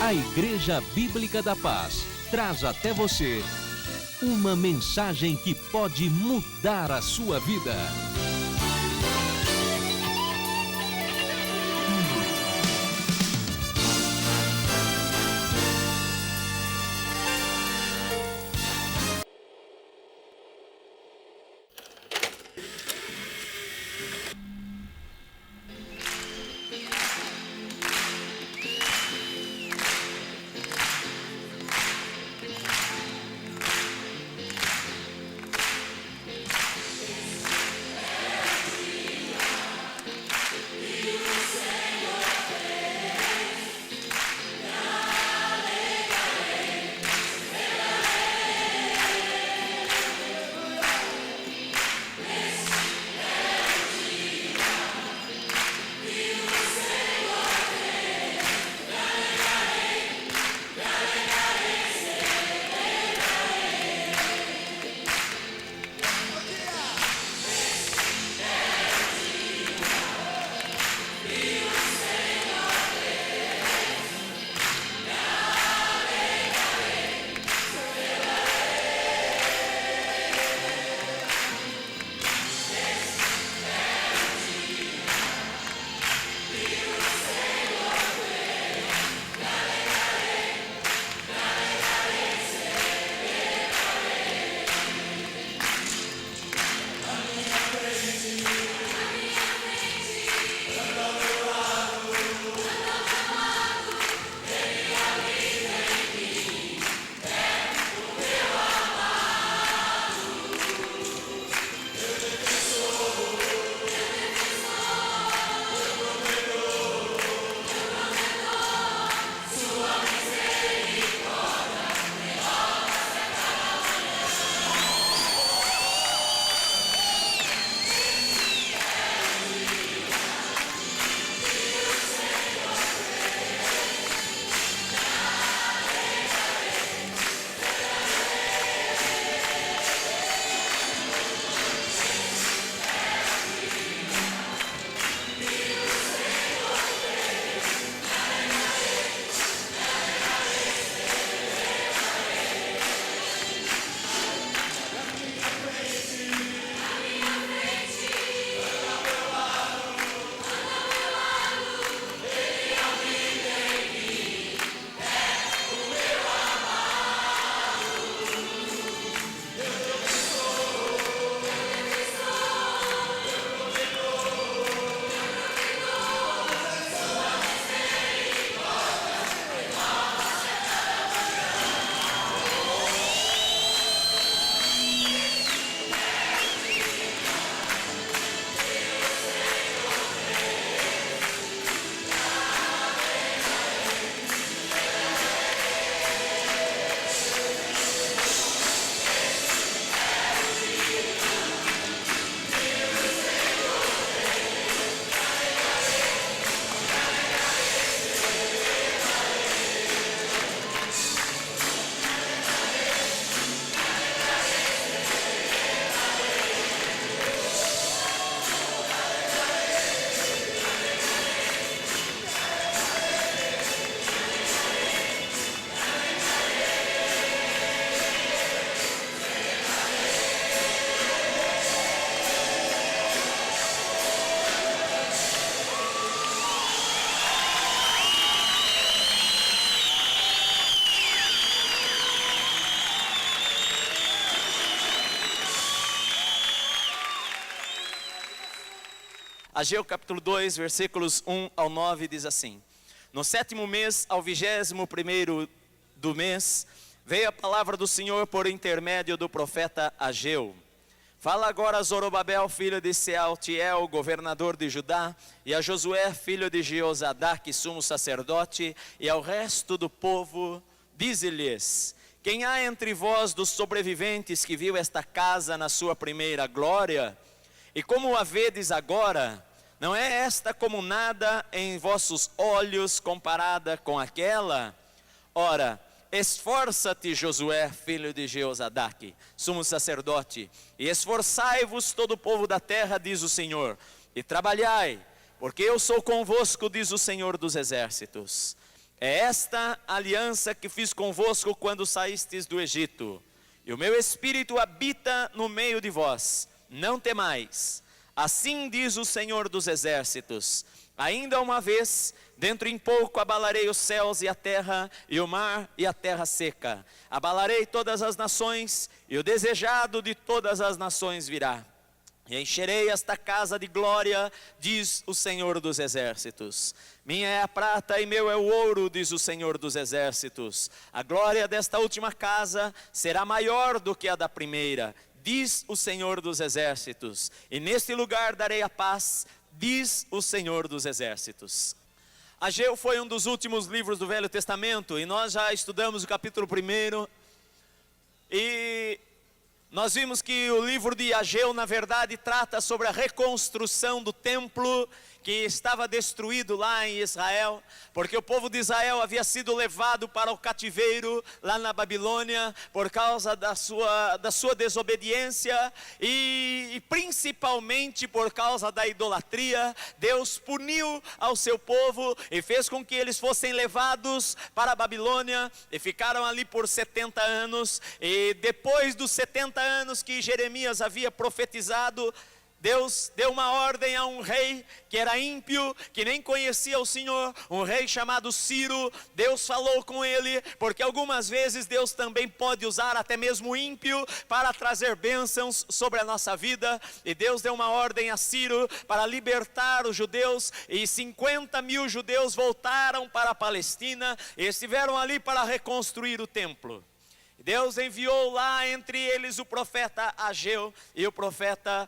A Igreja Bíblica da Paz traz até você uma mensagem que pode mudar a sua vida. Ageu capítulo 2, versículos 1 ao 9 diz assim: No 7º mês, ao 21º do mês, veio a palavra do Senhor por intermédio do profeta Ageu. Fala agora a Zorobabel, filho de Sealtiel, governador de Judá, e a Josué, filho de Jeozadak, sumo sacerdote, e ao resto do povo, dize-lhes: Quem há entre vós dos sobreviventes que viu esta casa na sua primeira glória? E como a vedes agora, não é esta como nada em vossos olhos comparada com aquela? Ora, esforça-te, Josué, filho de Jeozadak, sumo sacerdote, e esforçai-vos todo o povo da terra, diz o Senhor, e trabalhai, porque eu sou convosco, diz o Senhor dos exércitos. É esta aliança que fiz convosco quando saístes do Egito. E o meu Espírito habita no meio de vós. Não temais. Assim diz o Senhor dos Exércitos. Ainda uma vez, dentro em pouco abalarei os céus e a terra, e o mar e a terra seca. Abalarei todas as nações, e o desejado de todas as nações virá. E encherei esta casa de glória, diz o Senhor dos Exércitos. Minha é a prata e meu é o ouro, diz o Senhor dos Exércitos. A glória desta última casa será maior do que a da primeira, diz o Senhor dos Exércitos. E neste lugar darei a paz, diz o Senhor dos Exércitos. Ageu foi um dos últimos livros do Velho Testamento, e nós já estudamos o capítulo 1. E nós vimos que o livro de Ageu, na verdade, trata sobre a reconstrução do templo que estava destruído lá em Israel, porque o povo de Israel havia sido levado para o cativeiro lá na Babilônia por causa da sua desobediência e principalmente por causa da idolatria. Deus puniu ao seu povo e fez com que eles fossem levados para a Babilônia e ficaram ali por 70 anos. E depois dos 70 anos que Jeremias havia profetizado, Deus deu uma ordem a um rei que era ímpio, que nem conhecia o Senhor, um rei chamado Ciro. Deus falou com ele, porque algumas vezes Deus também pode usar até mesmo o ímpio para trazer bênçãos sobre a nossa vida. E Deus deu uma ordem a Ciro para libertar os judeus, e 50.000 judeus voltaram para a Palestina e estiveram ali para reconstruir o templo. Deus enviou lá entre eles o profeta Ageu e o profeta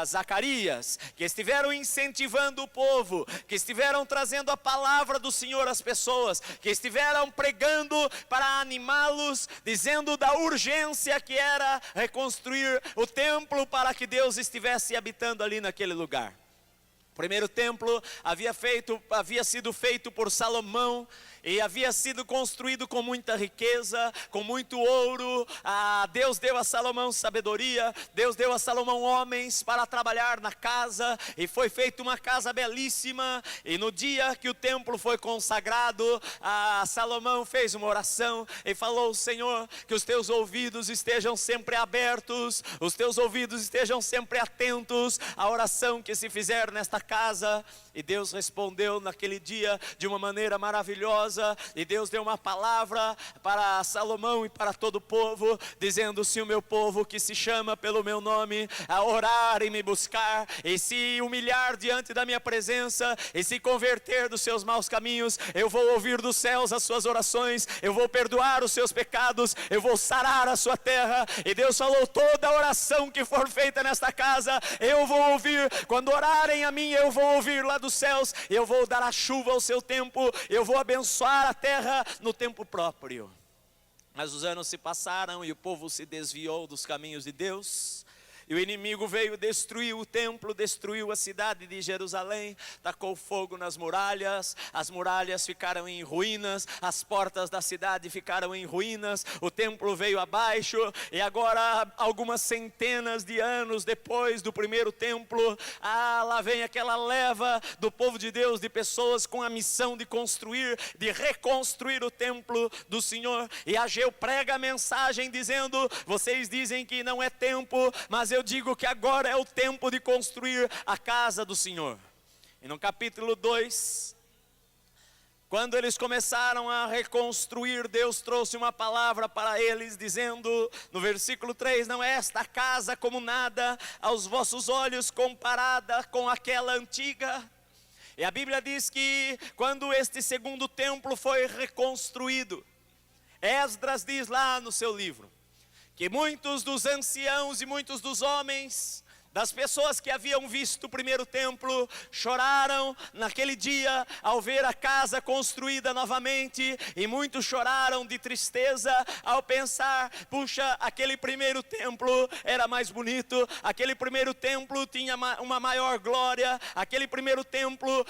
Zacarias, que estiveram incentivando o povo, que estiveram trazendo a palavra do Senhor às pessoas, que estiveram pregando para animá-los, dizendo da urgência que era reconstruir o templo para que Deus estivesse habitando ali naquele lugar. O primeiro templo havia sido feito por Salomão, e havia sido construído com muita riqueza, com muito ouro. Deus deu a Salomão sabedoria, Deus deu a Salomão homens para trabalhar na casa, e foi feita uma casa belíssima. E no dia que o templo foi consagrado, Salomão fez uma oração e falou: Senhor, que os teus ouvidos estejam sempre abertos, os teus ouvidos estejam sempre atentos à oração que se fizer nesta casa. E Deus respondeu naquele dia de uma maneira maravilhosa, e Deus deu uma palavra para Salomão e para todo o povo, dizendo: se o meu povo que se chama pelo meu nome a orar e me buscar, e se humilhar diante da minha presença, e se converter dos seus maus caminhos, eu vou ouvir dos céus as suas orações, eu vou perdoar os seus pecados, eu vou sarar a sua terra. E Deus falou: toda oração que for feita nesta casa, eu vou ouvir. Quando orarem a mim, eu vou ouvir lá dos céus, eu vou dar a chuva ao seu tempo, eu vou abençoar a terra no tempo próprio. Mas os anos se passaram e o povo se desviou dos caminhos de Deus. E o inimigo veio, destruiu o templo, destruiu a cidade de Jerusalém, tacou fogo nas muralhas, as muralhas ficaram em ruínas, as portas da cidade ficaram em ruínas, o templo veio abaixo. E agora, algumas centenas de anos depois do primeiro templo, lá vem aquela leva do povo de Deus, de pessoas com a missão de construir, de reconstruir o templo do Senhor. E Ageu prega a mensagem dizendo: vocês dizem que não é tempo, mas eu digo que agora é o tempo de construir a casa do Senhor. E no capítulo 2, quando eles começaram a reconstruir, Deus trouxe uma palavra para eles, dizendo no versículo 3: não é esta casa como nada aos vossos olhos comparada com aquela antiga. E a Bíblia diz que quando este segundo templo foi reconstruído, Esdras diz lá no seu livro, que muitos dos anciãos e muitos dos homens, das pessoas que haviam visto o primeiro templo, choraram naquele dia ao ver a casa construída novamente. E muitos choraram de tristeza ao pensar: puxa, aquele primeiro templo era mais bonito, aquele primeiro templo tinha uma maior glória, aquele primeiro templo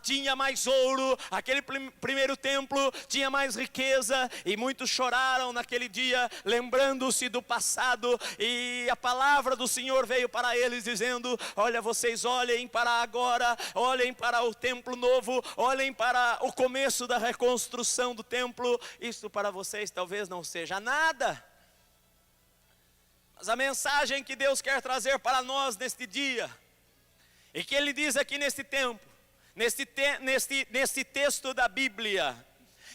tinha mais ouro, aquele primeiro templo tinha mais riqueza. E muitos choraram naquele dia, lembrando-se do passado. E a palavra do Senhor veio veio para eles dizendo: olha, vocês olhem para agora, olhem para o templo novo, olhem para o começo da reconstrução do templo. Isso para vocês talvez não seja nada, mas a mensagem que Deus quer trazer para nós neste dia, e que Ele diz aqui neste tempo, neste texto da Bíblia,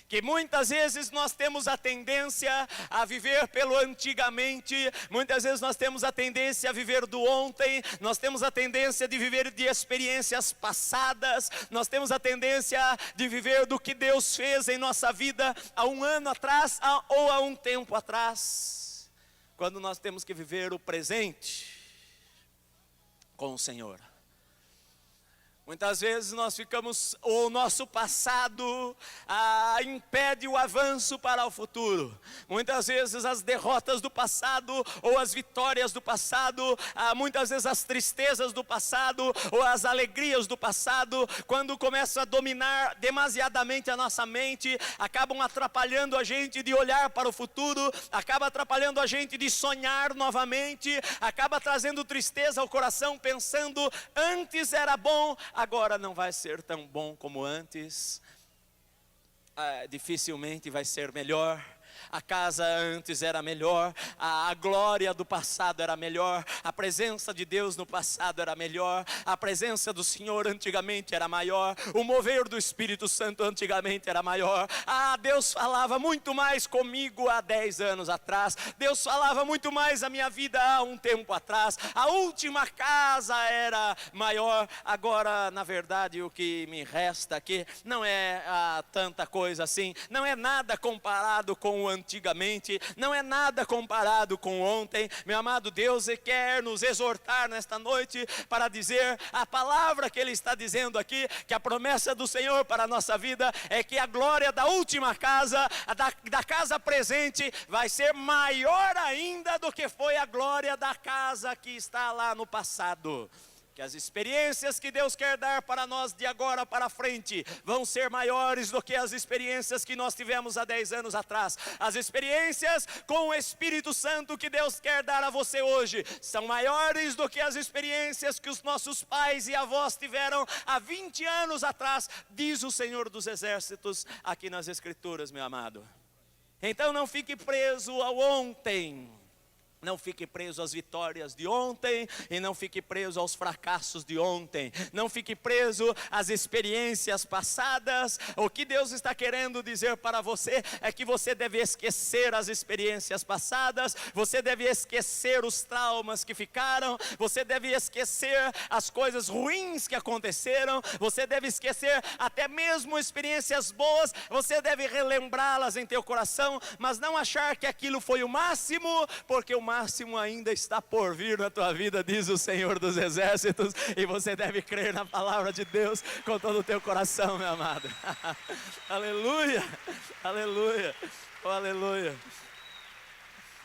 que muitas vezes nós temos a tendência a viver pelo antigamente, muitas vezes nós temos a tendência a viver do ontem, nós temos a tendência de viver de experiências passadas, nós temos a tendência de viver do que Deus fez em nossa vida há um ano atrás ou há um tempo atrás, quando nós temos que viver o presente com o Senhor. Muitas vezes nós ficamos, o nosso passado impede o avanço para o futuro. Muitas vezes as derrotas do passado ou as vitórias do passado, muitas vezes as tristezas do passado ou as alegrias do passado, quando começam a dominar demasiadamente a nossa mente, acabam atrapalhando a gente de olhar para o futuro, acaba atrapalhando a gente de sonhar novamente, acaba trazendo tristeza ao coração, pensando: antes era bom, agora não vai ser tão bom como antes, dificilmente vai ser melhor. A casa antes era melhor, a glória do passado era melhor, a presença de Deus no passado era melhor, a presença do Senhor antigamente era maior, o mover do Espírito Santo antigamente era maior. Deus falava muito mais comigo há 10 anos atrás, Deus falava muito mais a minha vida há um tempo atrás, a última casa era maior. Agora, na verdade, o que me resta aqui não é tanta coisa assim, não é nada comparado com o antigamente, não é nada comparado com ontem. Meu amado, Deus quer nos exortar nesta noite para dizer a palavra que Ele está dizendo aqui, que a promessa do Senhor para a nossa vida é que a glória da última casa, da casa presente, vai ser maior ainda do que foi a glória da casa que está lá no passado. Que as experiências que Deus quer dar para nós de agora para frente vão ser maiores do que as experiências que nós tivemos há 10 anos atrás. As experiências com o Espírito Santo que Deus quer dar a você hoje são maiores do que as experiências que os nossos pais e avós tiveram há 20 anos atrás, diz o Senhor dos Exércitos aqui nas Escrituras, meu amado. Então não fique preso ao ontem. Não fique preso às vitórias de ontem e não fique preso aos fracassos de ontem. Não fique preso às experiências passadas. O que Deus está querendo dizer para você é que você deve esquecer as experiências passadas, você deve esquecer os traumas que ficaram, você deve esquecer as coisas ruins que aconteceram, você deve esquecer até mesmo experiências boas, você deve relembrá-las em teu coração, mas não achar que aquilo foi o máximo, porque o máximo ainda está por vir na tua vida, diz o Senhor dos Exércitos, e você deve crer na palavra de Deus com todo o teu coração, meu amado. Aleluia, aleluia, oh, aleluia.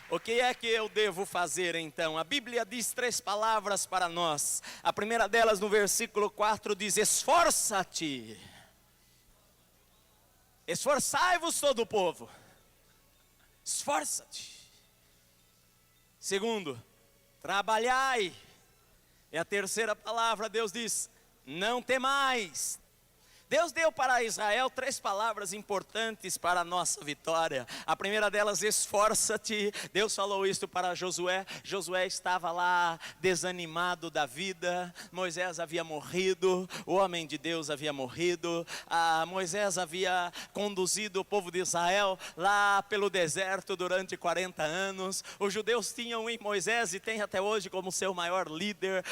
O que é que eu devo fazer então? A Bíblia diz 3 palavras para nós. A primeira delas no versículo 4 diz: esforça-te. Esforçai-vos todo o povo. Esforça-te. Segundo, trabalhai. E a terceira palavra, Deus diz: não temais. Deus deu para Israel 3 palavras importantes para a nossa vitória. A primeira delas, esforça-te. Deus falou isso para Josué. Josué estava lá desanimado da vida. Moisés havia morrido, o homem de Deus havia morrido. Moisés havia conduzido o povo de Israel lá pelo deserto durante 40 anos. Os judeus tinham em Moisés, e tem até hoje como seu maior líder,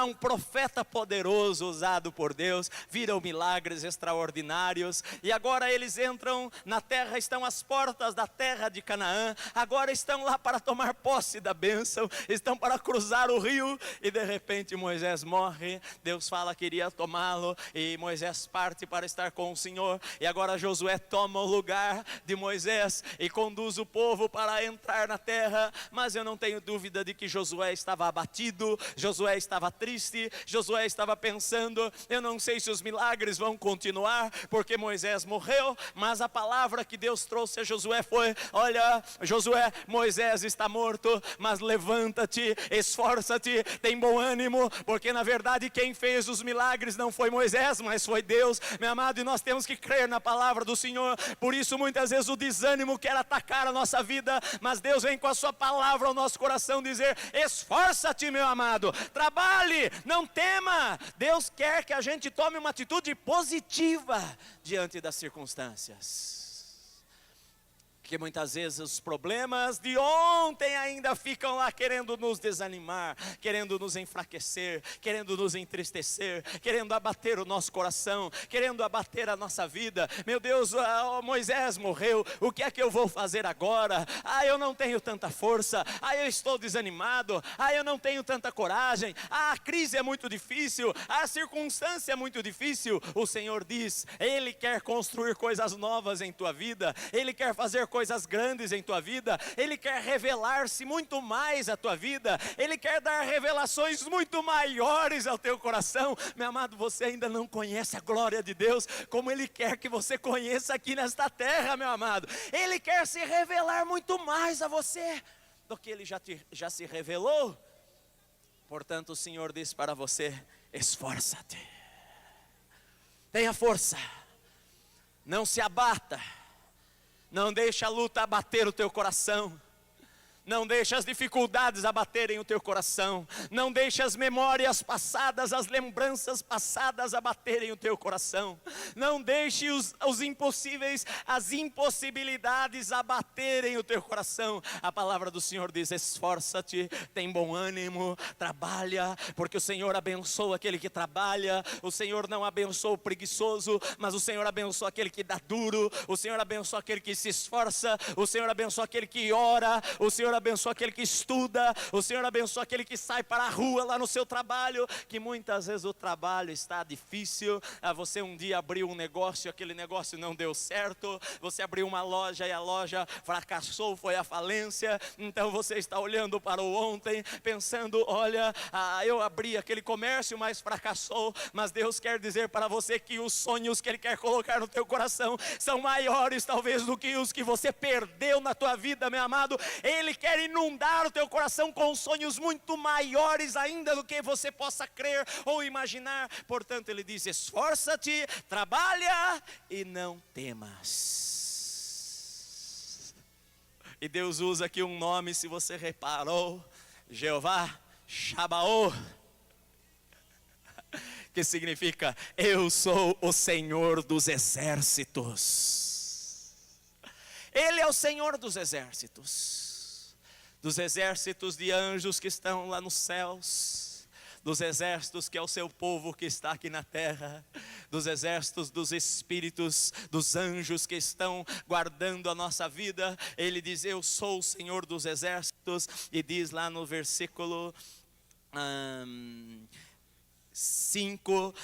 um profeta poderoso usado por Deus. Viram milagres extraordinários, e agora eles entram na terra, estão às portas da terra de Canaã, agora estão lá para tomar posse da bênção, estão para cruzar o rio, e de repente Moisés morre. Deus fala que iria tomá-lo, e Moisés parte para estar com o Senhor, e agora Josué toma o lugar de Moisés, e conduz o povo para entrar na terra. Mas eu não tenho dúvida de que Josué estava abatido, Josué estava triste, Josué estava pensando: eu não sei se os milagres vão continuar, continuar, porque Moisés morreu, mas a palavra que Deus trouxe a Josué foi: olha, Josué, Moisés está morto, mas levanta-te, esforça-te, tem bom ânimo, porque na verdade quem fez os milagres não foi Moisés, mas foi Deus, meu amado, e nós temos que crer na palavra do Senhor. Por isso muitas vezes o desânimo quer atacar a nossa vida, mas Deus vem com a sua palavra ao nosso coração dizer: esforça-te, meu amado, trabalhe, não tema. Deus quer que a gente tome uma atitude positiva diante das circunstâncias. Porque muitas vezes os problemas de ontem ainda ficam lá querendo nos desanimar, querendo nos enfraquecer, querendo nos entristecer, querendo abater o nosso coração, querendo abater a nossa vida. Meu Deus, Moisés morreu, o que é que eu vou fazer agora? Eu não tenho tanta força, eu estou desanimado, eu não tenho tanta coragem, a crise é muito difícil, a circunstância é muito difícil. O Senhor diz: Ele quer construir coisas novas em tua vida, Ele quer fazer coisas grandes em tua vida, Ele quer revelar-se muito mais à tua vida, Ele quer dar revelações muito maiores ao teu coração. Meu amado, você ainda não conhece a glória de Deus como Ele quer que você conheça aqui nesta terra, meu amado. Ele quer se revelar muito mais a você do que Ele já se revelou. Portanto, o Senhor diz para você: esforça-te, tenha força, não se abata, não deixe a luta abater o teu coração, não deixe as dificuldades abaterem o teu coração, não deixe as memórias passadas, as lembranças passadas abaterem o teu coração, não deixe os impossíveis, as impossibilidades abaterem o teu coração. A palavra do Senhor diz: esforça-te, tem bom ânimo, trabalha, porque o Senhor abençoa aquele que trabalha. O Senhor não abençoa o preguiçoso, mas o Senhor abençoa aquele que dá duro, o Senhor abençoa aquele que se esforça, o Senhor abençoa aquele que ora, o Senhor abençoa aquele que estuda, o Senhor abençoa aquele que sai para a rua lá no seu trabalho, que muitas vezes o trabalho está difícil. Você um dia abriu um negócio, aquele negócio não deu certo, você abriu uma loja e a loja fracassou, foi à falência. Então você está olhando para o ontem, pensando: olha, eu abri aquele comércio, mas fracassou. Mas Deus quer dizer para você que os sonhos que Ele quer colocar no teu coração são maiores talvez do que os que você perdeu na tua vida, meu amado. Ele quer inundar o teu coração com sonhos muito maiores ainda do que você possa crer ou imaginar. Portanto, Ele diz: esforça-te, trabalha e não temas. E Deus usa aqui um nome, se você reparou: Jeová Shabaoth, que significa: eu sou o Senhor dos exércitos. Ele é o Senhor dos exércitos de anjos que estão lá nos céus, dos exércitos que é o seu povo que está aqui na terra, dos exércitos dos espíritos, dos anjos que estão guardando a nossa vida. Ele diz: eu sou o Senhor dos exércitos. E diz lá no versículo 5,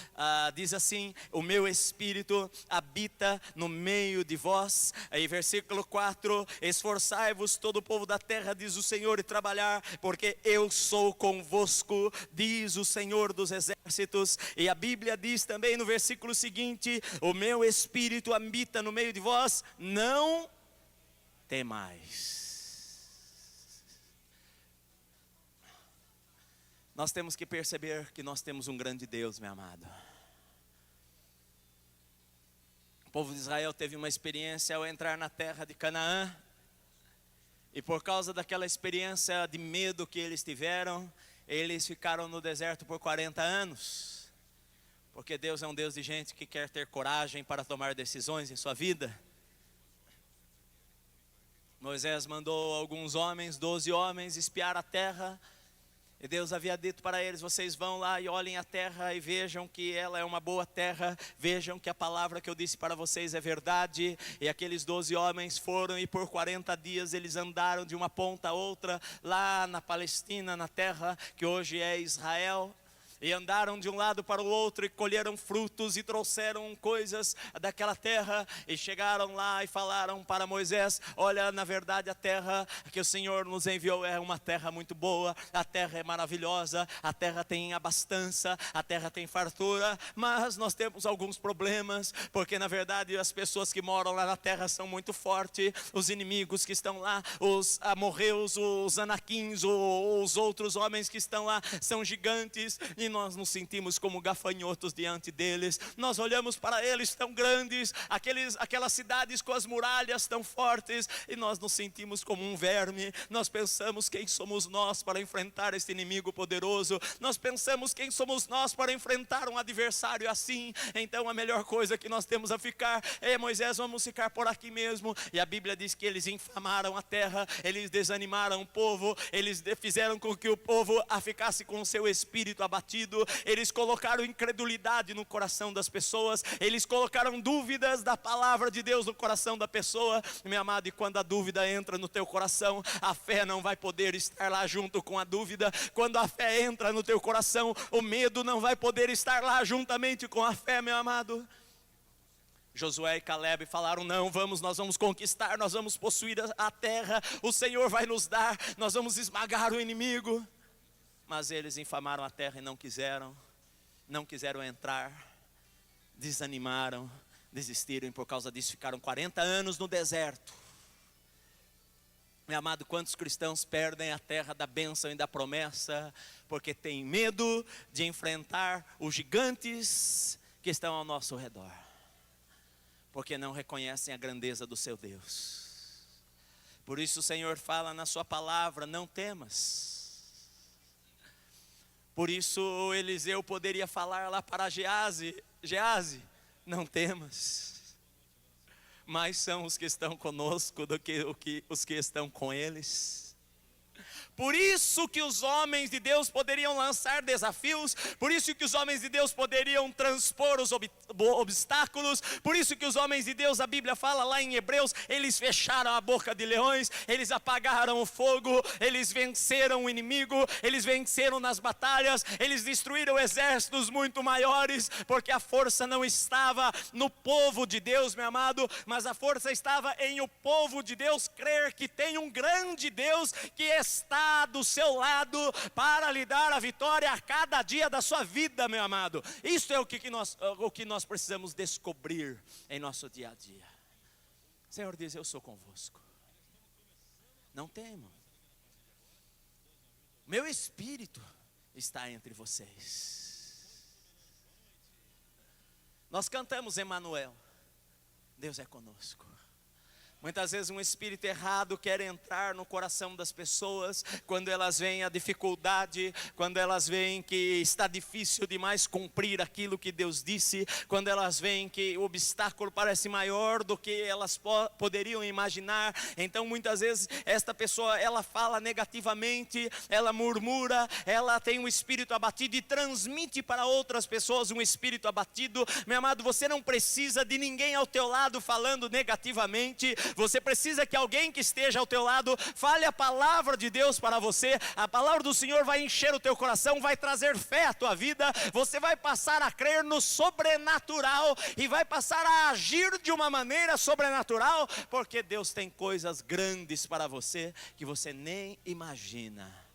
diz assim: o meu espírito habita no meio de vós. Aí versículo 4: esforçai-vos todo o povo da terra, diz o Senhor, e trabalhar, porque eu sou convosco, diz o Senhor dos exércitos. E a Bíblia diz também no versículo seguinte: o meu espírito habita no meio de vós, não temais. Nós temos que perceber que nós temos um grande Deus, meu amado. O povo de Israel teve uma experiência ao entrar na terra de Canaã, e por causa daquela experiência de medo que eles tiveram, eles ficaram no deserto por 40 anos. Porque Deus é um Deus de gente que quer ter coragem para tomar decisões em sua vida. Moisés mandou alguns homens, 12 homens, espiar a terra. E Deus havia dito para eles: vocês vão lá e olhem a terra e vejam que ela é uma boa terra, vejam que a palavra que eu disse para vocês é verdade. E aqueles 12 homens foram, e por 40 dias eles andaram de uma ponta a outra, lá na Palestina, na terra que hoje é Israel. E andaram de um lado para o outro e colheram frutos e trouxeram coisas daquela terra. E chegaram lá e falaram para Moisés: olha, na verdade a terra que o Senhor nos enviou é uma terra muito boa. A terra é maravilhosa, a terra tem abastança, a terra tem fartura. Mas nós temos alguns problemas, porque na verdade as pessoas que moram lá na terra são muito fortes. Os inimigos que estão lá, os amorreus, os anaquins, os outros homens que estão lá são gigantes. E nós nos sentimos como gafanhotos diante deles. Nós olhamos para eles tão grandes, aquelas cidades com as muralhas tão fortes, e nós nos sentimos como um verme. Nós pensamos: quem somos nós para enfrentar este inimigo poderoso? Nós pensamos: quem somos nós para enfrentar um adversário assim? Então a melhor coisa que nós temos a ficar é: Moisés, vamos ficar por aqui mesmo. E a Bíblia diz que eles infamaram a terra, eles desanimaram o povo, eles fizeram com que o povo ficasse com o seu espírito abatido. Eles colocaram incredulidade no coração das pessoas, eles colocaram dúvidas da palavra de Deus no coração da pessoa. Meu amado, e quando a dúvida entra no teu coração, a fé não vai poder estar lá junto com a dúvida. Quando a fé entra no teu coração, o medo não vai poder estar lá juntamente com a fé, meu amado. Josué e Caleb falaram: não, nós vamos conquistar, nós vamos possuir a terra, o Senhor vai nos dar, nós vamos esmagar o inimigo. Mas eles infamaram a terra e não quiseram entrar, desanimaram, desistiram, e por causa disso ficaram 40 anos no deserto. Meu amado, quantos cristãos perdem a terra da bênção e da promessa, porque têm medo de enfrentar os gigantes que estão ao nosso redor, porque não reconhecem a grandeza do seu Deus. Por isso o Senhor fala na sua palavra: não temas. Por isso Eliseu poderia falar lá para Geazi: não temas, mais são os que estão conosco do que os que estão com eles. Por isso que os homens de Deus poderiam lançar desafios, por isso que os homens de Deus poderiam transpor os obstáculos, por isso que os homens de Deus, a Bíblia fala lá em Hebreus, eles fecharam a boca de leões, eles apagaram o fogo, eles venceram o inimigo, eles venceram nas batalhas, eles destruíram exércitos muito maiores, porque a força não estava no povo de Deus, meu amado, mas a força estava em o povo de Deus crer que tem um grande Deus que está do seu lado para lhe dar a vitória a cada dia da sua vida, meu amado. Isso é o que nós precisamos descobrir em nosso dia a dia. O Senhor diz: eu sou convosco, não temam, meu espírito está entre vocês. Nós cantamos Emanuel, Deus é conosco. Muitas vezes um espírito errado quer entrar no coração das pessoas, quando elas veem a dificuldade, quando elas veem que está difícil demais cumprir aquilo que Deus disse, quando elas veem que o obstáculo parece maior do que elas poderiam imaginar. Então muitas vezes esta pessoa, ela fala negativamente, ela murmura, ela tem um espírito abatido e transmite para outras pessoas um espírito abatido. Meu amado, você não precisa de ninguém ao teu lado falando negativamente. Você precisa que alguém que esteja ao teu lado fale a palavra de Deus para você. A palavra do Senhor vai encher o teu coração, vai trazer fé à tua vida. Você vai passar a crer no sobrenatural e vai passar a agir de uma maneira sobrenatural, porque Deus tem coisas grandes para você que você nem imagina.